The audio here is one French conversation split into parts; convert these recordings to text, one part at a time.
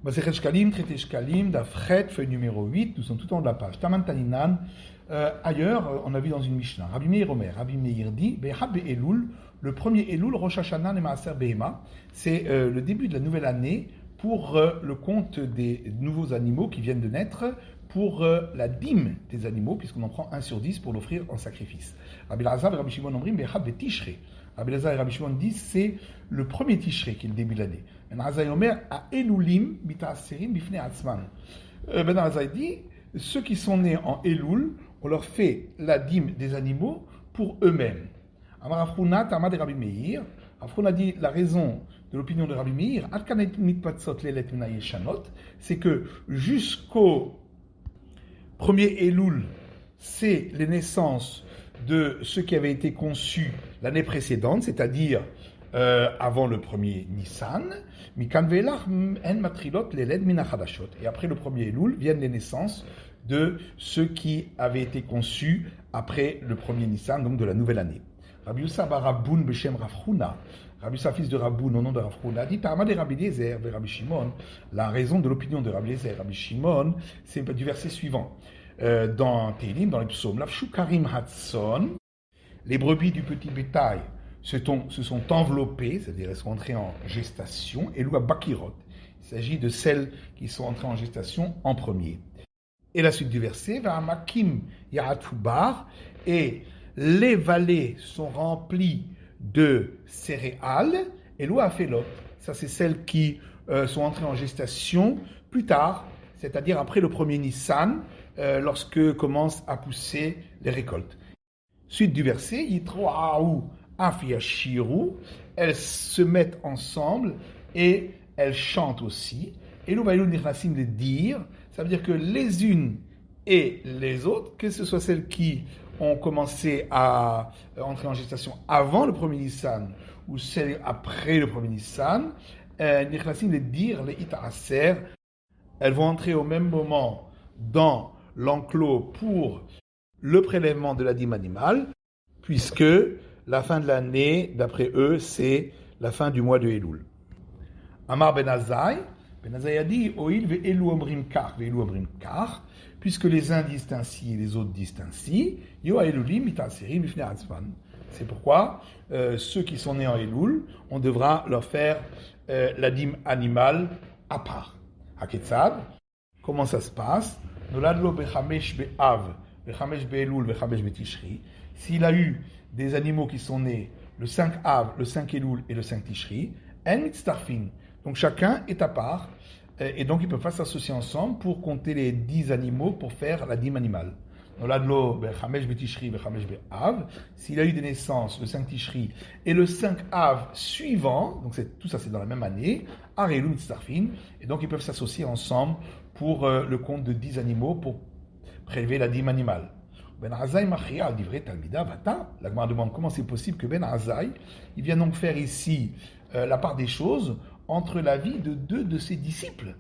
Masechet Shkalim, traité Shkalim, d'Afret, feuille numéro 8, nous sommes tout en haut de la page. Taman Taninan, ailleurs, on a vu dans une Mishnah. Rabbi Meir Omer, Rabbi Meir dit, Behab Elul, le premier Elul, Rosh Hashanah et Maaser Behema, c'est le début de la nouvelle année pour le compte des nouveaux animaux qui viennent de naître, pour la dîme des animaux, puisqu'on en prend 1 sur 10 pour l'offrir en sacrifice. Rabbi Lazar et Rabbi Shimon Omrim, Behab Tishrei. Rabbi Lazar et Rabbi Shimon disent c'est le premier Tishrei qui est le début de l'année. Ben Azai Omer a Elulim bita'aserim bifnei atzman. Ben Azai dit ceux qui sont nés en Elul, on leur fait la dîme des animaux pour eux-mêmes. Amar Afruna Tamad et Rabbi Meir. Afruna dit la raison de l'opinion de Rabbi Meir, Adkanet mitpatzot lelet minaye shanot, c'est que jusqu'au premier Elul, c'est les naissances de ceux qui avaient été conçus l'année précédente, c'est-à-dire avant le premier Nissan, et après le premier Elul viennent les naissances de ceux qui avaient été conçus après le premier Nissan, donc de la nouvelle année. Rabbi Yussa bar Rabboun Beshem Rav Huna, Rabbi Yussa fils de Rabboun au nom de Rav Huna, dit Ta'amad et Rabbi Eliezer et Rabbi Shimon, la raison de l'opinion de Rabbi Eliezer et Rabbi Shimon, c'est du verset suivant. Dans Télim, dans les psaumes, Lavshukarim Hatson, les brebis du petit bétail se sont enveloppées, c'est-à-dire elles sont entrées en gestation, et Loua Bakirot, il s'agit de celles qui sont entrées en gestation en premier. Et la suite du verset, Va'amakim Ya'atubar, et les vallées sont remplies de céréales, et Loua Afelot, ça c'est celles qui sont entrées en gestation plus tard, c'est-à-dire après le premier Nissan, lorsque commencent à pousser les récoltes. Suite du verset, Yitroaou Afiyashiru, elles se mettent ensemble et elles chantent aussi. Et l'Ouvaïlou Nirnasim de dire, ça veut dire que les unes et les autres, que ce soit celles qui ont commencé à entrer en gestation avant le premier Nissan ou celles après le premier Nissan, Nirnasim de dire, les Itaaser, elles vont entrer au même moment dans l'enclos pour le prélèvement de la dîme animale, puisque la fin de l'année, d'après eux, c'est la fin du mois de Elul. Amar Ben Azai a dit Oil ve Elu omrim kar, ve Elu omrim kar, puisque les uns disent ainsi et les autres disent ainsi, Yo Elulim itaserim bifnei atzman. C'est pourquoi ceux qui sont nés en Elul, on devra leur faire la dîme animale à part. Haketzad, comment ça se passe? Noladlo bechamesh be'av, bechamesh be'elul, bechamesh be'tishri. S'il a eu des animaux qui sont nés le 5 Av, le 5 Elul et le 5 Tishri, en mitztarfin. Donc chacun est à part, et donc ils peuvent pas s'associer ensemble pour compter les 10 animaux pour faire la dîme animale. Noladlo bechamesh be'tishri, bechamesh be'av. S'il a eu des naissances le 5 Tishri et le 5 Av suivant, donc tout ça c'est dans la même année, Arelu mitztarfin, et donc ils peuvent s'associer ensemble pour le compte de 10 animaux pour prélever la dîme animale. Ben Azai Machia al divrei Talmida Vata. La Gemara demande comment c'est possible que Ben Azai, il vient donc faire ici la part des choses entre la vie de deux de ses disciples.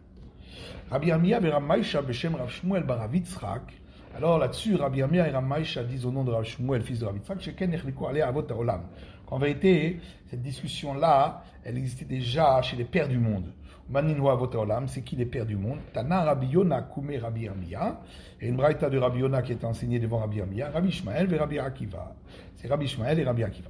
Rabbi Amiya et Ramaïcha Beshem Rav Shmuel bar Rav Yitzchak. Alors là-dessus, Rabbi Amiya et Ramaïcha disent au nom de Rav Shmuel, fils de Rav Yitzchak, Sheken Echliku Alei Avot Haolam. En vérité, cette discussion-là, elle existait déjà chez les pères du monde. Maninhu Avot Haolam, c'est qui les pères du monde? Tana Rabbi Yona Kume Rabbi Amiya, et une braïta de Rabbi Yona qui est enseignée devant Rabbi Amiya, Rabbi Ishmael et Rabbi Akiva. C'est Rabbi Ishmael et Rabbi Akiva.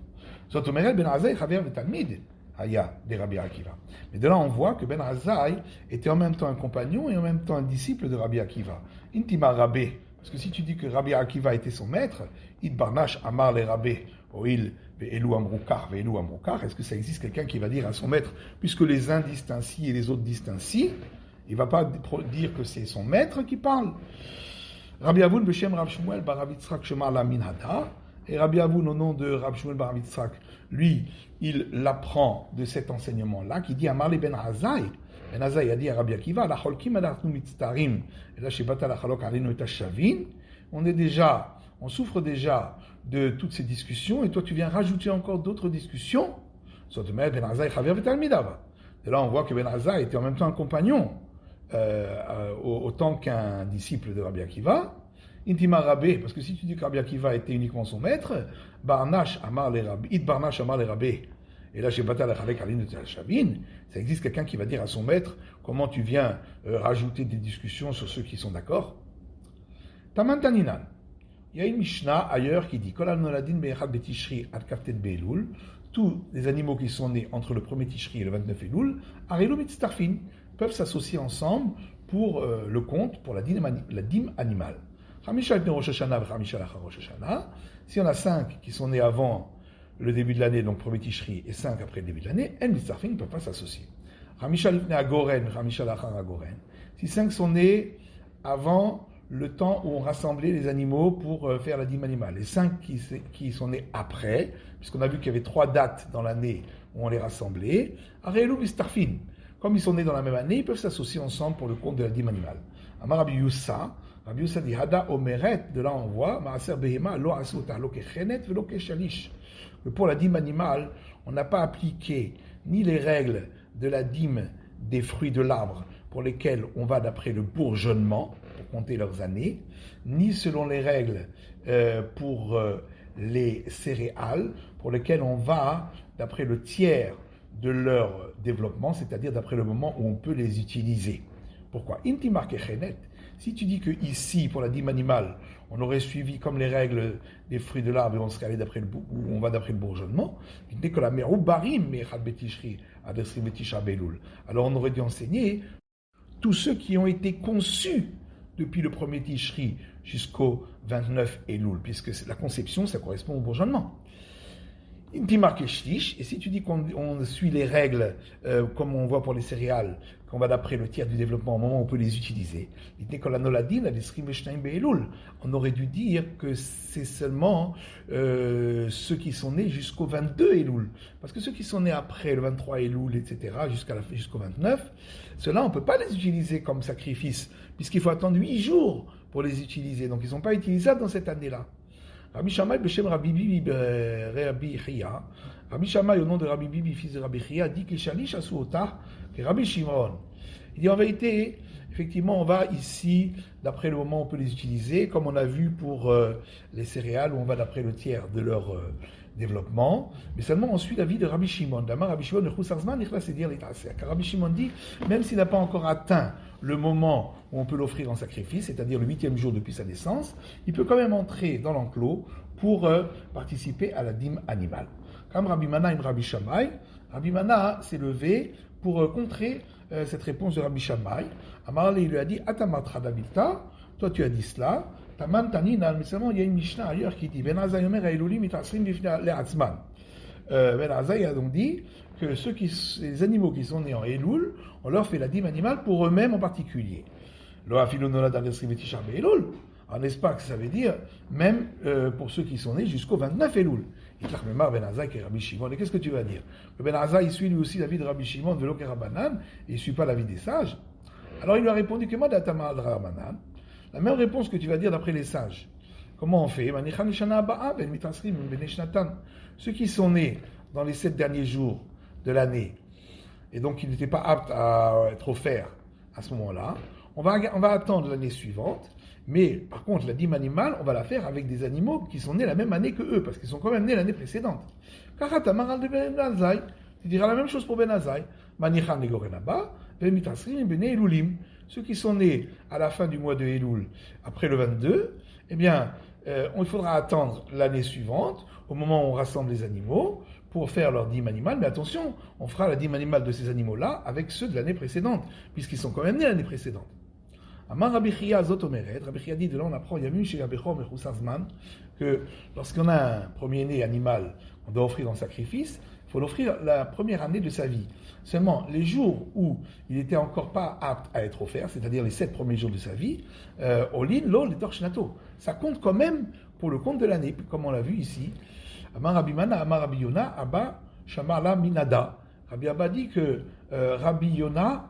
Zotomerel Ben Azai Chaver Vetalmid Aya de Rabbi Akiva. Mais de là, on voit que Ben Azai était en même temps un compagnon et en même temps un disciple de Rabbi Akiva. Intima Rabbe. Parce que si tu dis que Rabbi Akiva était son maître, Id Barnash Amar le Rabbe, Oil, Ve'elu Amrukar, Ve'elu Amrukar, est-ce que ça existe quelqu'un qui va dire à son maître, puisque les uns disent ainsi et les autres disent ainsi, il ne va pas dire que c'est son maître qui parle. Rabbi Avoun Beshem Rav Shmuel bar Rav Yitzchak Shemar la Minhada, et Rabbi Avoun au nom de Rav Shmuel bar Rav Yitzchak, lui, il l'apprend de cet enseignement-là, qui dit Amar le Ben Azai. Ben Azai a dit à Rabbi Akiva, la cholkim adartnu mitztarim, et là chez Bata la chalok alinu et shavin, on souffre déjà de toutes ces discussions, et toi tu viens rajouter encore d'autres discussions. Soit de Ben Azai chaver v'talmidav. Et là on voit que Ben Azai était en même temps un compagnon, autant qu'un disciple de Rabbi Akiva. Intima Rabbe, parce que si tu dis que Rabbi Akiva était uniquement son maître, Barnash Amar le Rabbe, Id Barnash Amar le Rabbe. Et là, chez Batal Achalek Alin de Shavin, ça existe quelqu'un qui va dire à son maître, comment tu viens rajouter des discussions sur ceux qui sont d'accord? Tamantaninan. Il y a une Mishnah ailleurs qui dit tous les animaux qui sont nés entre le 1er Tishri et le 29 Elul, Arelu Mitztarfin, peuvent s'associer ensemble pour le compte, pour la dîme animale. Si on a 5 qui sont nés avant le début de l'année, donc 1er Tishri, et 5 après le début de l'année, En Mitztarfin ne peuvent pas s'associer. Si 5 sont nés avant le temps où on rassemblait les animaux pour faire la dîme animale. Les 5 qui sont nés après, puisqu'on a vu qu'il y avait 3 dates dans l'année où on les rassemblait, Arelu Bistarfin. Comme ils sont nés dans la même année, ils peuvent s'associer ensemble pour le compte de la dîme animale. Amar Rabbi Yussa dit Hada Omeret, de là on voit, Maaser Behema, Lo Asota, Lo Kechenet, Velo Keshalish. Pour la dîme animale, on n'a pas appliqué ni les règles de la dîme des fruits de l'arbre pour lesquels on va d'après le bourgeonnement, pour compter leurs années, ni selon les règles pour les céréales, pour lesquelles on va d'après le tiers de leur développement, c'est-à-dire d'après le moment où on peut les utiliser. Pourquoi? Intimar kechenet. Si tu dis que ici, pour la dîme animale, on aurait suivi comme les règles des fruits de l'arbre et on serait allé d'après on va d'après le bourgeonnement, dès que la merou barim mechad betishri adesri betisha belul. Alors on aurait dû enseigner tous ceux qui ont été conçus depuis le 1er Tishri jusqu'au 29 Elul, puisque la conception, ça correspond au bourgeonnement. Et si tu dis qu'on suit les règles, comme on voit pour les céréales, qu'on va d'après le tiers du développement au moment où on peut les utiliser, on aurait dû dire que c'est seulement ceux qui sont nés jusqu'au 22 Elul. Parce que ceux qui sont nés après le 23 Elul, etc., jusqu'au 29, ceux-là, on ne peut pas les utiliser comme sacrifice, puisqu'il faut attendre 8 jours pour les utiliser. Donc ils ne sont pas utilisables dans cette année-là. Rabbi Shammai, Beshem Rabbi Bibi, Rabbi Chia. Rabbi Shammai, au nom de Rabbi Bibi, fils de Rabbi Chia, dit que Shalish Asuota, que Rabbi Shimon. Il dit en vérité, effectivement, on va ici, d'après le moment où on peut les utiliser, comme on a vu pour les céréales, où on va d'après le tiers de leur développement, mais seulement on suit l'avis de Rabbi Shimon. Car Rabbi Shimon dit, même s'il n'a pas encore atteint le moment où on peut l'offrir en sacrifice, c'est-à-dire le 8e jour depuis sa naissance, il peut quand même entrer dans l'enclos pour participer à la dîme animale. Comme Rabbi Mana et Rabbi Shammai, Rabbi Mana s'est levé pour contrer cette réponse de Rabbi Shammai. Amarle, il lui a dit, Atamatra Davilta, toi tu as dit cela, Taman Tanina, mais seulement il y a une Mishnah ailleurs qui dit, Ben Azai Omer Hailulim Itasrim Le'atzman. Ben Azai a donc dit que les animaux qui sont nés en Elul, on leur fait la dîme animale pour eux-mêmes en particulier. Alors n'est-ce pas que ça veut dire même pour ceux qui sont nés jusqu'au 29 Elul. Et qu'est-ce que tu vas dire? Que Ben Azai suit lui aussi l'avis de Rabbi Shimon de l'Okerabanan et il ne suit pas l'avis des sages. Alors il lui a répondu que moi d'Atama Rabanan, la même réponse que tu vas dire d'après les sages. Comment on fait? Ceux qui sont nés dans les 7 derniers jours de l'année, et donc ils n'étaient pas aptes à être offerts à ce moment-là, on va attendre l'année suivante, mais par contre la dîme animale, on va la faire avec des animaux qui sont nés la même année que eux, parce qu'ils sont quand même nés l'année précédente. Tu diras la même chose pour Ben Azai. Ceux qui sont nés à la fin du mois de Elul, après le 22, eh bien, il faudra attendre l'année suivante, au moment où on rassemble les animaux, pour faire leur dîme animale. Mais attention, on fera la dîme animale de ces animaux-là avec ceux de l'année précédente, puisqu'ils sont quand même nés l'année précédente. Amar Rabbi Chia Zot Omeret, Rabbi Chia dit, de là on apprend, Yamin chez Abechor Mechusazman, que lorsqu'on a un premier-né animal, on doit offrir en sacrifice, il faut l'offrir la première année de sa vie. Seulement, les jours où il n'était encore pas apte à être offert, c'est-à-dire les 7 premiers jours de sa vie, Olin, Lo, les Torchnato. Ça compte quand même pour le compte de l'année, comme on l'a vu ici. Amar Rabbi Mana, Amar Rabbi Yona, Abba, Shamarla Minada. Rabbi Abba dit que Rabbi Yona,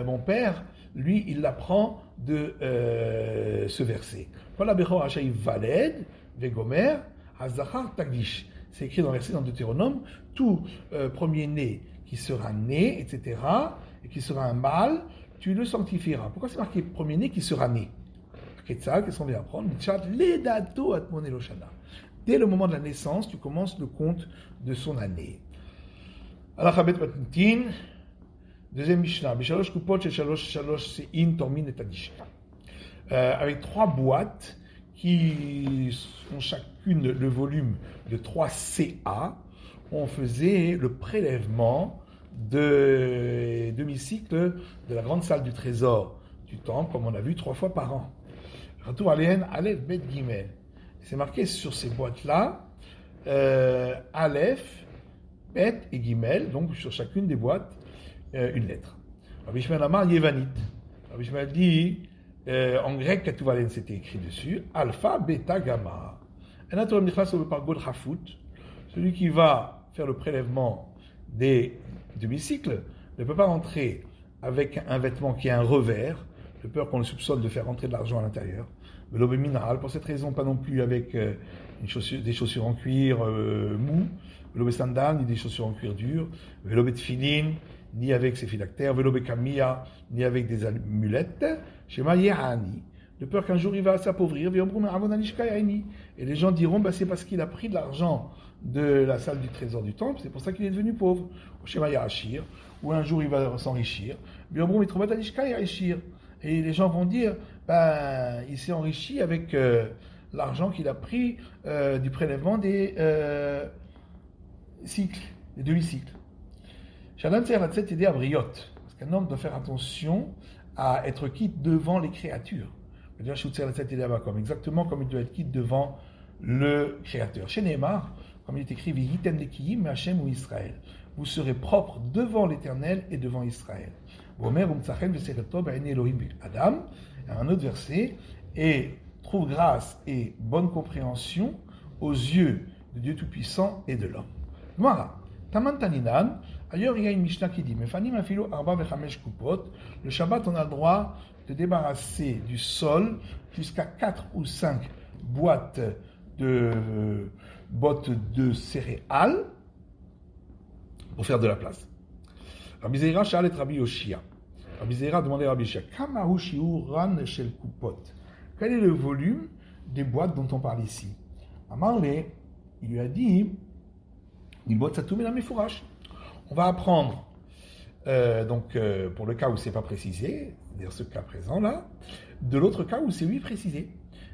mon père, lui, il l'apprend de ce verset. Voilà, Bechor Hachaï Valed, Vegomer, Hazachar Tagdish. C'est écrit dans le verset dans Deutéronome, tout premier-né qui sera né, etc., et qui sera un mâle, tu le sanctifieras. Pourquoi c'est marqué premier-né qui sera né? Qu'est-ce qu'on vient apprendre? Dès le moment de la naissance, tu commences le compte de son année. Alors, Deuxième Mishnah, Bishalosh Kupot, Shalosh Sein, Tormin et Tadishka. Avec 3 boîtes qui ont chacune le volume de 3 CA, on faisait le prélèvement de demi-cycle de la grande salle du trésor du temple, comme on a vu 3 fois par an. Retour Aléen, Aleph, Bet, Gimel. C'est marqué sur ces boîtes-là, Aleph, Bet et Gimel, donc sur chacune des boîtes, une lettre. Rabbi Shmuel Amar, Yevanit. Rabbi Shmuel dit, en grec, Ketuvalen, c'était écrit dessus, Alpha, Beta, Gamma. Celui qui va faire le prélèvement des demi-cycles ne peut pas rentrer avec un vêtement qui a un revers, de peur qu'on le soupçonne de faire rentrer de l'argent à l'intérieur. Velobe minéral, pour cette raison, pas non plus avec des chaussures en cuir mou, velobe sandal, ni des chaussures en cuir dur, velobe tfilin, ni avec ses phylactères, velobe kamia, ni avec des amulettes, shema yehani, de peur qu'un jour il va s'appauvrir, et les gens diront, c'est parce qu'il a pris de l'argent de la salle du trésor du temple, c'est pour ça qu'il est devenu pauvre, shema yahashir, ou un jour il va s'enrichir, et les gens vont dire, il s'est enrichi avec l'argent qu'il a pris du prélèvement des cycles, des demi-cycles. Parce qu'un homme doit faire attention à être quitte devant les créatures. Exactement comme il doit être quitte devant le Créateur. Chez Neymar, comme il est écrit, ou Israël. Vous serez propre devant l'Éternel et devant Israël. Adam, un autre verset, et trouve grâce et bonne compréhension aux yeux de Dieu Tout-Puissant et de l'homme. Voilà. Tamantaninan, ailleurs il y a une Mishnah qui dit, le Shabbat on a le droit de débarrasser du sol jusqu'à 4 ou 5 boîtes de céréales pour faire de la place. Rabbi Zeira sha'al et Rabbi Yoshia. Rabbi Zeira demandait à Rabbi Yoshia, Kamahu shiuran shel kupot. Quel est le volume des boîtes dont on parle ici? Amarle, il lui a dit, on va apprendre, pour le cas où c'est pas précisé, c'est-à-dire ce cas présent là, de l'autre cas où c'est oui précisé.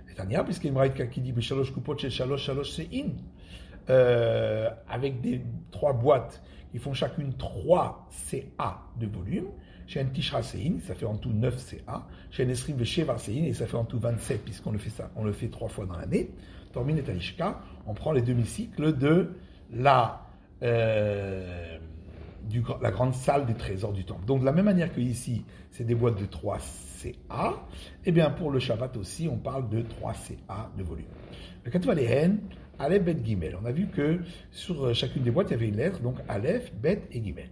C'est-à-dire, puisqu'il y a une braïta qui dit B'shalosh kupot shel shalosh sein, avec des 3 boîtes qui font chacune 3 CA de volume. Chez un Tishra Sein, ça fait en tout 9 CA. Chez un Esrim Sheva Sein, et ça fait en tout 27, puisqu'on le fait ça, on le fait 3 fois dans l'année. Tormin et Talishka, on prend les demi-cycles de la grande salle des trésors du temple. Donc de la même manière que ici, c'est des boîtes de 3 CA, et bien pour le Shabbat aussi, on parle de 3 CA de volume. Le Katuv Alehen, Aleph, Bet, Gimel. On a vu que sur chacune des boîtes, il y avait une lettre, donc Aleph, Bet et Gimel.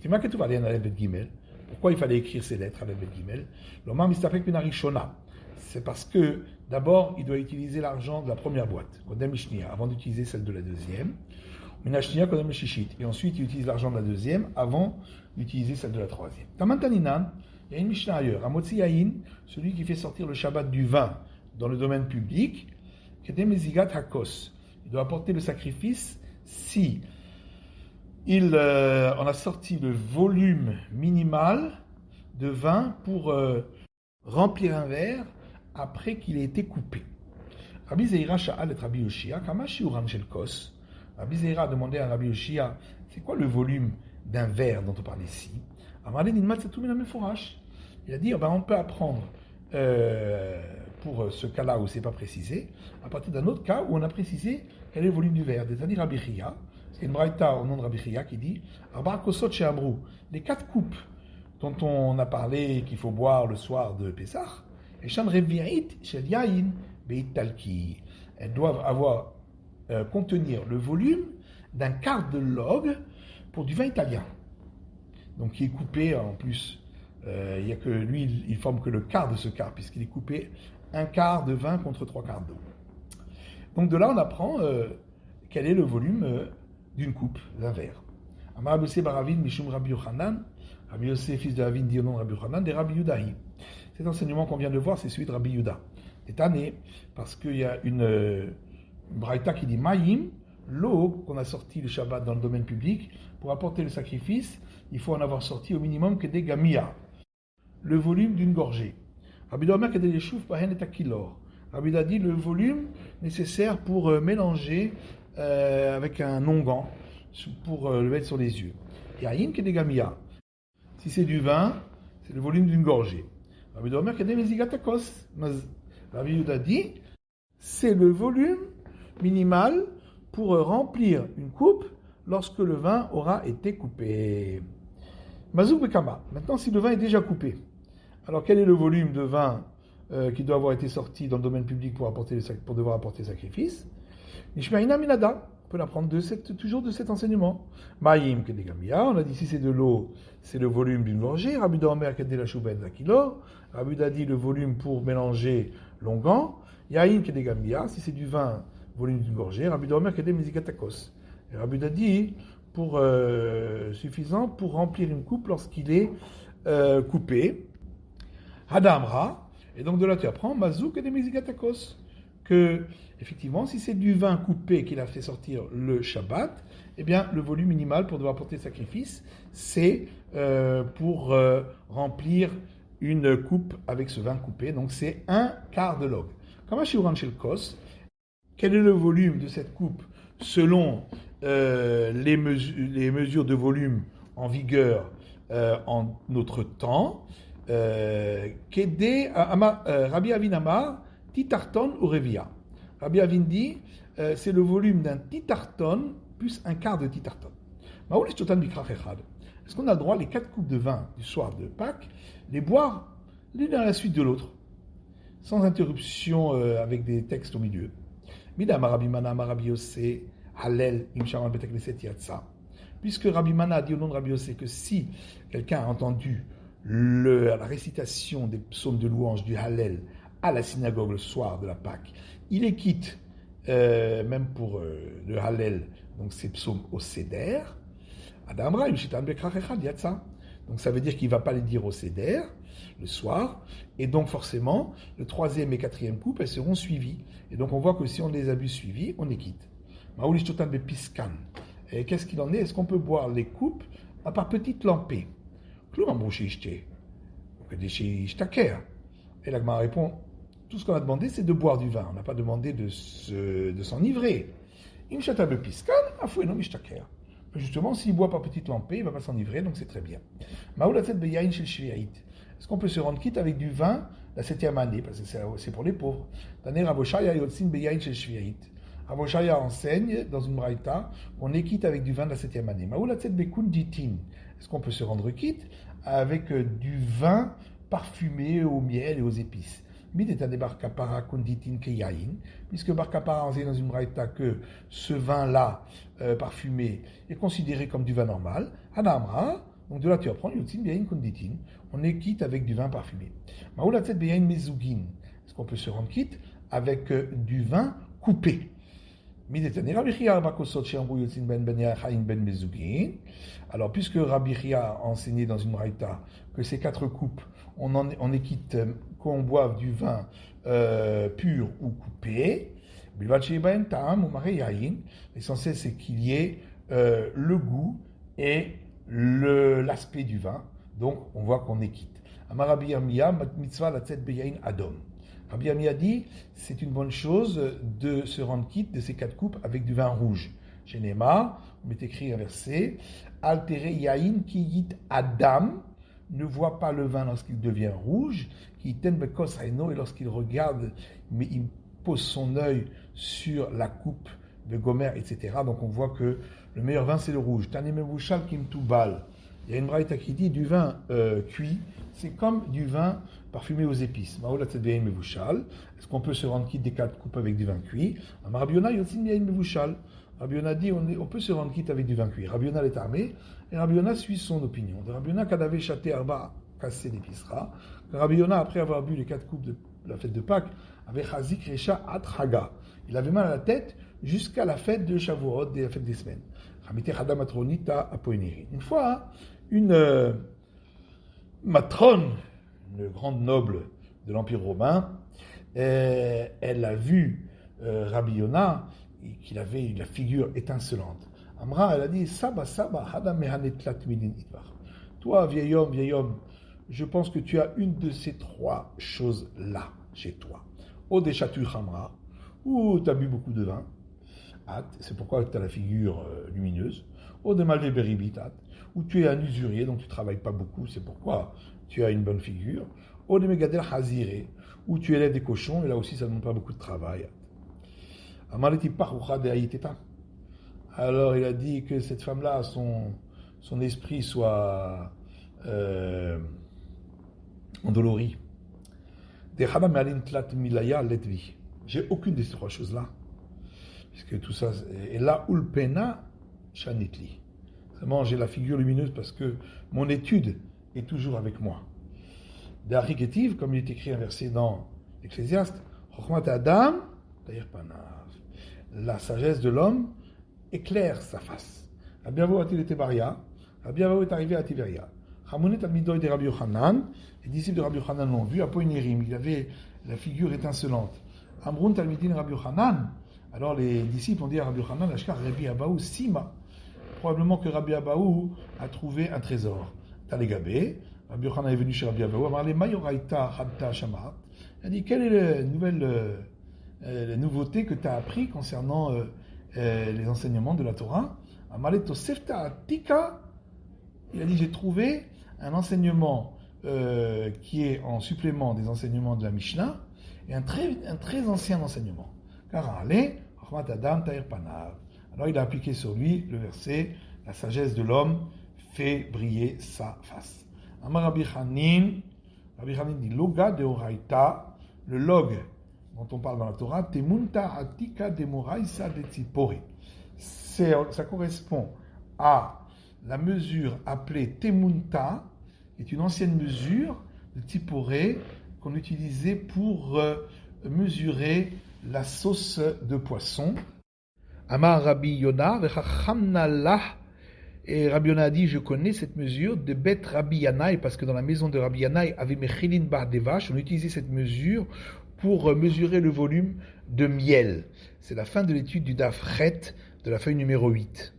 Aleph, Bet, Gimel. Pourquoi il fallait écrire ces lettres, Aleph, Bet, Gimel? L'Omar Mistapek Pinarishona. C'est parce que, d'abord, il doit utiliser l'argent de la première boîte, Kodem Mishnia, avant d'utiliser celle de la deuxième. Minashnia, Kodem Shishit. Et ensuite, il utilise l'argent de la deuxième avant d'utiliser celle de la troisième. Tamantaninan, il y a une Mishnah ailleurs. Amotzi Yahin, celui qui fait sortir le Shabbat du vin dans le domaine public, Kedem Mezigat Hakos. Il doit apporter le sacrifice si on a sorti le volume minimal de vin pour remplir un verre après qu'il ait été coupé. Rabbi Zeira sha'al et Rabbi Yoshia, kama shiuram shel kos. Rabbi Zeira a demandé à Rabbi Yoshia, c'est quoi le volume d'un verre dont on parle ici? Il a dit, on peut apprendre pour ce cas-là où c'est pas précisé, à partir d'un autre cas où on a précisé quel est le volume du verre. C'est-à-dire Rabbi Chia, c'est une braïta au nom de Rabbi Chia qui dit, les 4 coupes dont on a parlé qu'il faut boire le soir de Pessah, elles doivent contenir le volume d'un quart de log pour du vin italien. Donc qui est coupé en plus. Il n'y a que lui, il forme que le quart de ce quart, puisqu'il est coupé un quart de vin contre 3 quarts d'eau. Donc de là, on apprend quel est le volume d'une coupe, d'un verre. Amar Abosé Baravin, Mishum Rabbi Yochanan, Rabbi Yossé, fils de Avin, dit au nom de Rabbi Yochanan, des Rabbi Yudahi. Cet enseignement qu'on vient de voir, c'est celui de Rabbi Yuda. C'est année, parce qu'il y a une braïta qui dit Maïm, l'eau qu'on a sorti le Shabbat dans le domaine public, pour apporter le sacrifice, il faut en avoir sorti au minimum que des gamia, le volume d'une gorgée. Rabbi Omer que des chouf pahen et akilor. Rabbi a dit le volume nécessaire pour mélanger avec un onguent pour le mettre sur les yeux. Et aïn que des gamia. Si c'est du vin, c'est le volume d'une gorgée. Rabbi Omer que des mezigatakos. Rabbi a dit c'est le volume minimal pour remplir une coupe lorsque le vin aura été coupé. Mazouk Bekama. Maintenant, si le vin est déjà coupé, alors quel est le volume de vin qui doit avoir été sorti dans le domaine public pour devoir apporter sacrifice? Nishmaïna Minada. On peut l'apprendre toujours de cet enseignement. Maïm Kedegamia. On a dit si c'est de l'eau, c'est le volume d'une gorgée. Rabbi Omer Kedela Shouben Zakilo. Rabbi a dit le volume pour mélanger l'onguent. Yaïm Kedegamia. Si c'est du vin, volume d'une gorgée. Rabbi Omer Kedem Mizikatakos. Et Rabbi a dit suffisant pour remplir une coupe lorsqu'il est coupé. Hadamra, et donc de là tu apprends Mazouk et des Mezigatakos, que effectivement si c'est du vin coupé qu'il a fait sortir le Shabbat, eh bien le volume minimal pour devoir porter sacrifice, c'est pour remplir une coupe avec ce vin coupé, donc c'est un quart de log. Comme à Shiuran Shelkos, quel est le volume de cette coupe selon les mesures de volume en vigueur en notre temps? Rabbi Avin Amar, titarton ou revia. Rabbi Avin dit, c'est le volume d'un titarton plus un quart de titarton. Est-ce qu'on a le droit, les 4 coupes de vin du soir de Pâques, les boire l'une à la suite de l'autre, sans interruption avec des textes au milieu? Midam Rabbi Mana, Rabbi Yossé, Hallel, Imshaman Betekneset Yatsa. Puisque Rabbi Mana a dit au nom de Rabbi Yossé que si quelqu'un a entendu la récitation des psaumes de louange du Hallel à la synagogue le soir de la Pâque, il est quitte, même pour le Hallel, donc ces psaumes au Seder. Adamra, donc ça veut dire qu'il ne va pas les dire au Seder le soir, et donc forcément, le 3e et 4e coupe, elles seront suivies. Et donc on voit que si on les a vues suivies, on est quitte. Et qu'est-ce qu'il en est? Est-ce qu'on peut boire les coupes par petites lampées? Et l'Agma répond, tout ce qu'on a demandé, c'est de boire du vin. On n'a pas demandé de s'enivrer. Justement, s'il boit par petite lampée, il ne va pas s'enivrer, donc c'est très bien. Est-ce qu'on peut se rendre quitte avec du vin la 7e année? Parce que c'est pour les pauvres. Avoshaya enseigne dans une braïta qu'on est quitte avec du vin de la 7e année. Est-ce qu'on peut se rendre quitte avec du vin parfumé au miel et aux épices? Puisque Barkapara enseigne dans une braïta que ce vin-là parfumé est considéré comme du vin normal. Hadamra, donc de là tu apprends, on est quitte avec du vin parfumé. Est-ce qu'on peut se rendre quitte avec du vin coupé? Alors, puisque Rabbi Chia a enseigné dans une braïta que ces 4 coupes, on est quitte qu'on boive du vin pur ou coupé, l'essentiel c'est qu'il y ait le goût et l'aspect du vin, donc on voit qu'on est quitte. Amar Rabbi Yirmiyah, mitzvah latzet beyain adom. Rabbi Ami a dit, c'est une bonne chose de se rendre quitte de ces 4 coupes avec du vin rouge. Chez Néma, on met écrit un verset, Altere Yain ki yit Adam, ne voit pas le vin lorsqu'il devient rouge, qui ten bekos haino, et lorsqu'il regarde, mais il pose son œil sur la coupe de Gomer, etc. Donc on voit que le meilleur vin c'est le rouge. Tanemevushal kim tubal. Il y a une braïta qui dit du vin cuit, c'est comme du vin parfumé aux épices. Est-ce qu'on peut se rendre quitte des 4 coupes avec du vin cuit? Rabbi Yona dit on peut se rendre quitte avec du vin cuit. Rabbi Yona est armé et Rabbi Yona suit son opinion. De Rabbi Yona, Kadavé Chaté Arba cassé d'épiceras. Rabbi Yona, après avoir bu les 4 coupes de la fête de Pâques, avait Chazik Recha Atraga. Il avait mal à la tête jusqu'à la fête de Shavuot, la fête des semaines. Une fois, une matrone, une grande noble de l'Empire romain, elle a vu Rabbi Yona, qu'il avait la figure étincelante. Amra, elle a dit, Saba, Saba, Hada Mehanet Lat Midin Idvar. Toi, vieil homme, je pense que tu as une de ces trois choses-là chez toi. Ou des chatu khamra, ou tu as bu beaucoup de vin, c'est pourquoi tu as la figure lumineuse. Ou des malvé beribitat, ou tu es un usurier, donc tu ne travailles pas beaucoup, c'est pourquoi tu as une bonne figure. Ou des megadel hazire, où tu élèves des cochons, et là aussi ça ne demande pas beaucoup de travail. Alors il a dit que cette femme-là, son esprit soit endolori. J'ai aucune de ces trois choses-là. Puisque tout ça, et là, ulpena shanitli. Vraiment, j'ai la figure lumineuse parce que mon étude est toujours avec moi. D'Ariketiv, comme il est écrit un verset dans l'Ecclésiaste, Chokhmat Adam, d'ailleurs la sagesse de l'homme éclaire sa face. Rabbi Abou a-t-il été Baria, Rabbi Abou est arrivé à Tiberia. Hamounet al-Midoy de Rabbi Yochanan, les disciples de Rabbi Yochanan l'ont vu, à Poinérim, il avait la figure étincelante. Amrun Talmidin Rabbi Yochanan, alors les disciples ont dit à Rabbi Yochanan, Ashkar Rabbi Abaou Sima. Probablement que Rabbi Abaou a trouvé un trésor. Talegabé, Rabbi Yochanan est venu chez Rabbi Abaou, il a dit, quelle est la nouveauté que tu as appris concernant les enseignements de la Torah? Il a dit, j'ai trouvé un enseignement qui est en supplément des enseignements de la Mishnah, et un très ancien enseignement. Alors il a appliqué sur lui le verset, la sagesse de l'homme fait briller sa face. Amar Rabbi Chanin dit, Loga de Oraita, le log dont on parle dans la Torah, Temunta Atika de Moraisa de Tzipori. Ça correspond à la mesure appelée Temunta, qui est une ancienne mesure de Tziporé qu'on utilisait pour mesurer la sauce de poisson. Amar Rabbi Yona, et Rabbi Yona a dit, je connais cette mesure de Bet Rabbi Yanaï, parce que dans la maison de Rabbi Yanaï, avait Mechilin Bar des vaches, on utilisait cette mesure pour mesurer le volume de miel. C'est la fin de l'étude du Daf Chet de la feuille numéro 8.